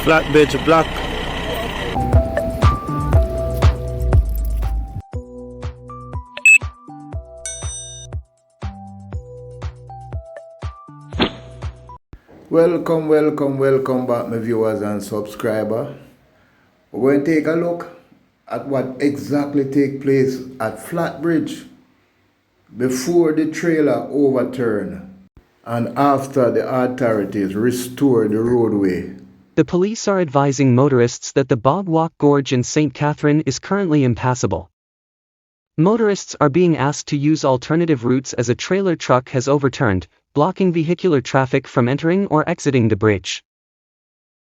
flatbed block. Welcome back, my viewers and subscribers. We're going to take a look at what exactly take place at Flatbridge before the trailer overturned and after the authorities restored the roadway. The police are advising motorists that the BOG Walk Gorge in St. Catherine is currently impassable. Motorists are being asked to use alternative routes as a trailer truck has overturned, blocking vehicular traffic from entering or exiting the bridge.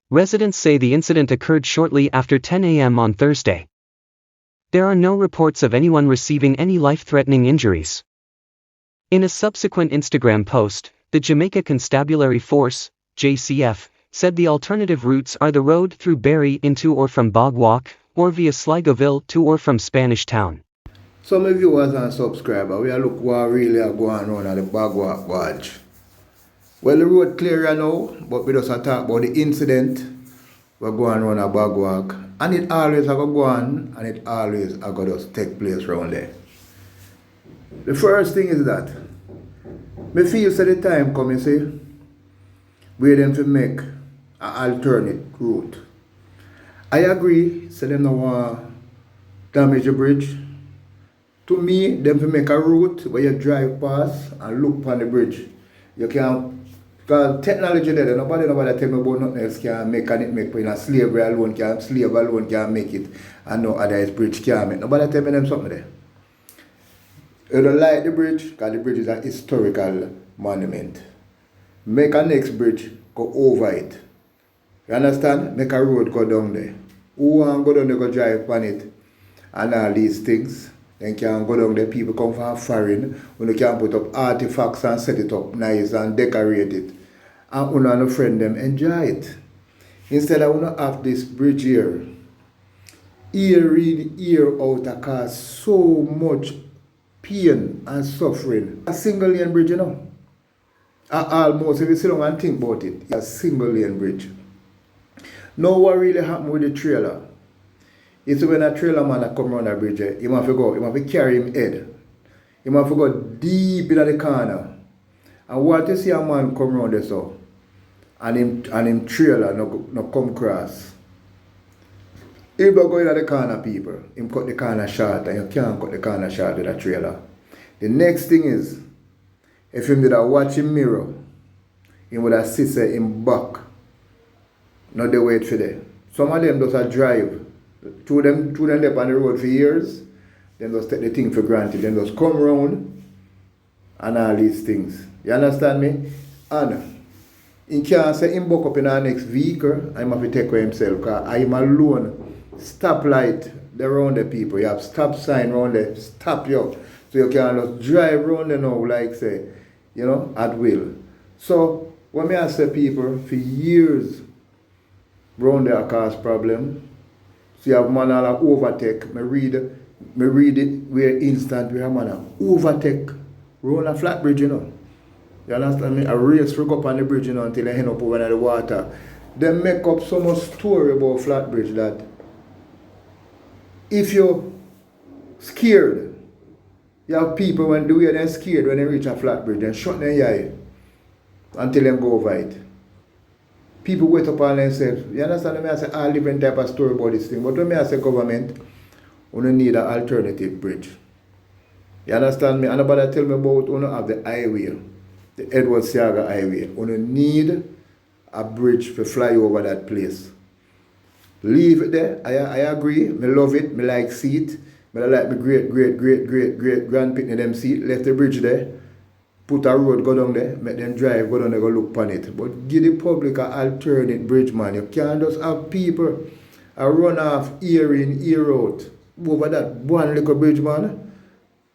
Residents say the incident occurred shortly after 10 a.m. on Thursday. There are no reports of anyone receiving any life-threatening injuries. In a subsequent Instagram post, the Jamaica Constabulary Force, JCF, said the alternative routes are the road through Barry into or from Bog Walk, or via Sligoville to or from Spanish Town. So my viewers and subscribers, we are look what really are going on at the Bog Walk Gorge. Well, the road clear now, but we just talk about the incident we're going on at Bog Walk. And it always have go on, and it always have got to take place around there. The first thing is that, me feel so the time coming, see, we them to make an alternate route. I agree, say them no want damage the bridge. To me, them to make a route where you drive past and look upon the bridge. You can, because technology there, nobody tell me about nothing else can make, and it make, in a slave alone can make it, and no other bridge can make. Nobody tell me them something there. You don't like the bridge, because the bridge is a historical monument. Make a next bridge, go over it. You understand? Make a road go down there. Who want go down there, go drive upon it, and all these things. Then can go down there, people come from foreign, when they can put up artifacts and set it up nice and decorate it. And you and a friend them enjoy it. Instead of you have this bridge here, ear in, ear out, and cause so much pain and suffering. A single lane bridge, you know. Almost, if you sit down and think about it, it's a single lane bridge. Now what really happened with the trailer? It's when a trailer man come around the bridge, he must to carry him head. He must to go deep in the corner. And what you see a man come around there so, and him trailer no come cross. He don't go in the corner, people. Him cut the corner short, and you can't cut the corner short with a trailer. The next thing is, if him did a watch him mirror, he would have sit him back. Not they wait for them. Some of them just a drive. Two them left on the road for years, then just take the thing for granted, then just come round and all these things. You understand me? And he can't say him buck up in our next vehicle, I'm have to take for himself, because I'm alone. Stoplight around the people. You have stop sign around there, stop you. So you can just drive around there now, like say, you know, at will. So when I say people for years round there cause problem. So you have man all overtake. Me read it where instant where man overtake round a flat bridge, you know. You understand me? A race for go up on the bridge, you know, until they end up over the water. They make up so much story about flat bridge that if you're scared, you have people when the way they're scared when they reach a flat bridge, they shut their eye until they go over it. People wait up on themselves. You understand me? I say all different type of story about this thing. But when I say government, we don't need an alternative bridge. You understand me? And nobody tell me about we don't have the highway, the Edward Siaga highway. We don't need a bridge to fly over that place. Leave it there. I agree. Me love it. Me like see it. Me like my great grandpicnic them see it. Left the bridge there. Put a road, go down there, make them drive, go down there, go look upon it. But give the public an alternate bridge, man. You can't just have people run off ear in, ear out over that one little bridge, man.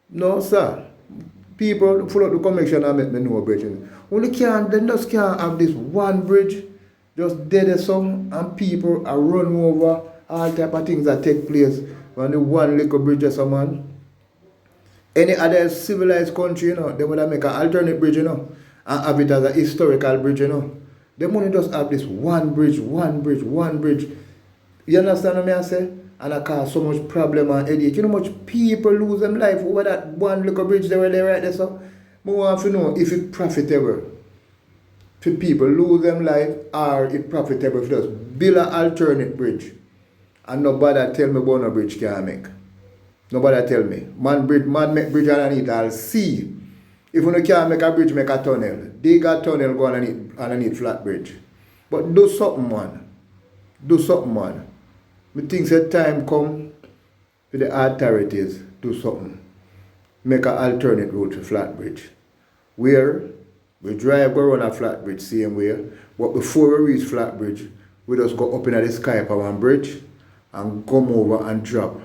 No, sir. People full of the connection and make me know a bridge. They just can't have this one bridge, just dead so, and people are run over all type of things that take place on the one little bridge, so, man. Any other civilized country, you know, they would have make an alternate bridge, you know, and have it as a historical bridge, you know. Them only just have this one bridge. You understand what I say? And it cause so much problem and headache. You know how much people lose them life over that one little bridge they were there right there, so? I want to know if it's profitable for people lose them life or it's profitable for us. Build an alternate bridge. And nobody tell me about no bridge can make. Nobody tell me. Man make bridge underneath, I'll see. If you can't make a bridge, make a tunnel. Dig a tunnel, go underneath flat bridge. But do something, man. Do something, man. Me think that time come for the authorities do something. Make an alternate route to flat bridge. Where we drive go run a flat bridge same way. But before we reach flat bridge, we just go up in the sky for one bridge and come over and drop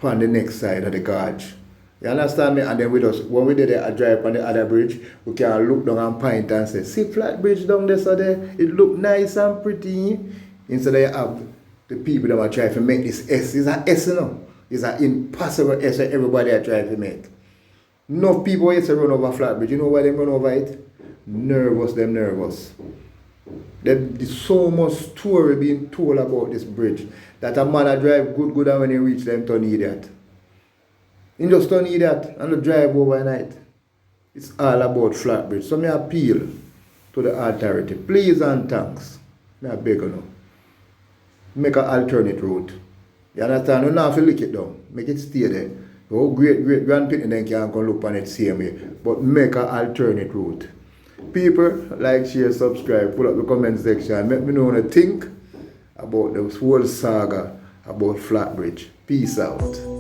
on the next side of the gorge. You understand me? And then we just, when we did it, I drive on the other bridge, we can look down and point and say, see flat bridge down there, so there, it look nice and pretty. Instead of have the people that are trying to make this S. It's an S, you know. It's an impossible S that everybody are trying to make. Enough people used to run over flat bridge. You know why they run over it? Nervous. There's so much story being told about this bridge that a man a drive good and when he reach them turn idiot. He just turn idiot and drive overnight. It's all about flat bridge. So I appeal to the authority. Please and thanks. I beg you. Make an alternate route. You understand? You don't have to lick it down. Make it stay there. Your great grandparents then can come look on it same way. But make an alternate route. People, like, share, subscribe, pull up the comment section. Let me know what you think about the whole saga about flat bridge. Peace out.